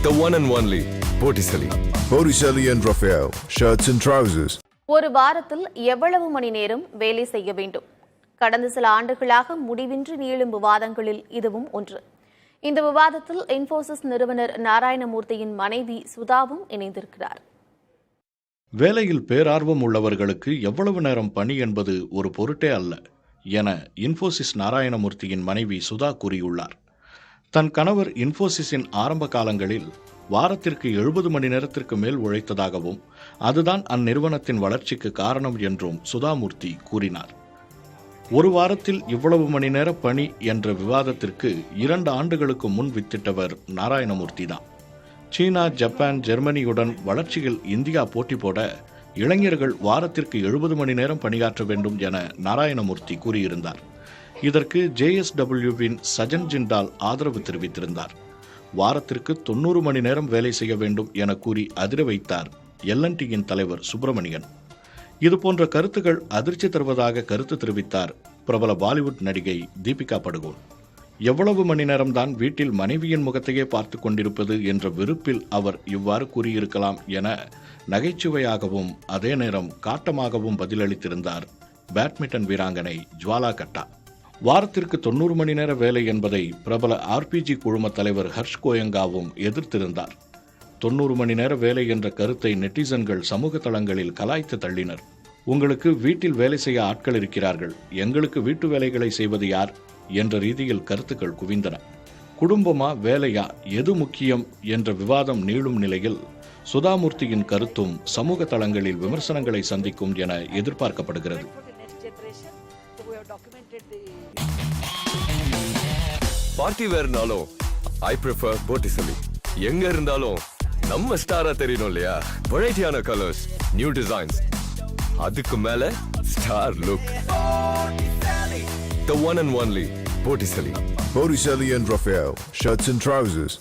The one and only Botticelli. Botticelli and Raphael, shirts and trousers. ஒரு வாரத்தில் எவ்வளவு மணி நேரம் வேலை செய்ய வேண்டும்? கடந்த சில ஆண்டுகளாக முடிவின்றி நீளும் விவாதங்களில் இதுவும் ஒன்று. இந்த விவாதத்தில் இன்ஃபோசிஸ் நிறுவனர் நாராயணமூர்த்தியின் மனைவி சுதாவும் இணைந்திருக்கிறார். வேலையில் பேரார்வம் உள்ளவர்களுக்கு எவ்வளவு நேரம் பணி என்பது ஒரு பொருட்டே அல்ல என இன்ஃபோசிஸ் நாராயணமூர்த்தியின் மனைவி சுதா கூறியுள்ளார். தன் கணவர் இன்ஃபோசிஸின் ஆரம்ப காலங்களில் வாரத்திற்கு 70 மணி நேரத்திற்கு மேல் உழைத்ததாகவும் அதுதான் அந்நிறுவனத்தின் வளர்ச்சிக்கு காரணம் என்றும் சுதாமூர்த்தி கூறினார். ஒரு வாரத்தில் இவ்வளவு மணி நேர பணி என்ற விவாதத்திற்கு 2 ஆண்டுகளுக்கு முன் வித்திட்டவர் நாராயணமூர்த்தி தான். சீனா, ஜப்பான், ஜெர்மனியுடன் வளர்ச்சியில் இந்தியா போட்டி போட இளைஞர்கள் வாரத்திற்கு 70 மணி நேரம் பணியாற்ற வேண்டும் என நாராயணமூர்த்தி கூறியிருந்தார். இதற்கு JSWவின் சஜன் ஜிண்டால் ஆதரவு தெரிவித்திருந்தார். வாரத்திற்கு 90 மணி நேரம் வேலை செய்ய வேண்டும் என கூறி அதிர வைத்தார் L&Tயின் தலைவர் சுப்பிரமணியன். இதுபோன்ற கருத்துக்கள் அதிர்ச்சி தருவதாக கருத்து தெரிவித்தார் பிரபல பாலிவுட் நடிகை தீபிகா படுகோன். எவ்வளவு மணி நேரம்தான் வீட்டில் மனைவியின் முகத்தையே பார்த்து கொண்டிருப்பது என்ற வெறுப்பில் அவர் இவ்வாறு கூறியிருக்கலாம் என நகைச்சுவையாகவும் அதே நேரம் காட்டமாகவும் பதிலளித்திருந்தார் பேட்மிண்டன் வீராங்கனை ஜுவாலா கட்டா. வாரத்திற்கு 90 மணி நேர வேலை என்பதை பிரபல RPG குழும தலைவர் ஹர்ஷ் கோயங்காவும் எதிர்த்திருந்தார். 90 மணி நேர வேலை என்ற கருத்தை நெட்டிசன்கள் சமூக தளங்களில் கலாய்த்து தள்ளினர். உங்களுக்கு வீட்டில் வேலை செய்ய ஆட்கள் இருக்கிறார்கள், எங்களுக்கு வீட்டு வேலைகளை செய்வது யார் என்ற ரீதியில் கருத்துக்கள் குவிந்தன. குடும்பமா வேலையா எது முக்கியம் என்ற விவாதம் நீளும் நிலையில் சுதாமூர்த்தியின் கருத்தும் சமூக தளங்களில் விமர்சனங்களை சந்திக்கும் என எதிர்பார்க்கப்படுகிறது. பார்ட்டி வேர்னாலும் I prefer Botticelli. எங்க இருந்தாலும் நம்ம ஸ்டாரா தெரியணும் இல்லையா? வெரைட்டியான கலர்ஸ், நியூ டிசைன்ஸ், அதுக்கு மேல star look. The one and only Botticelli. Botticelli and Raphael, shirts and trousers.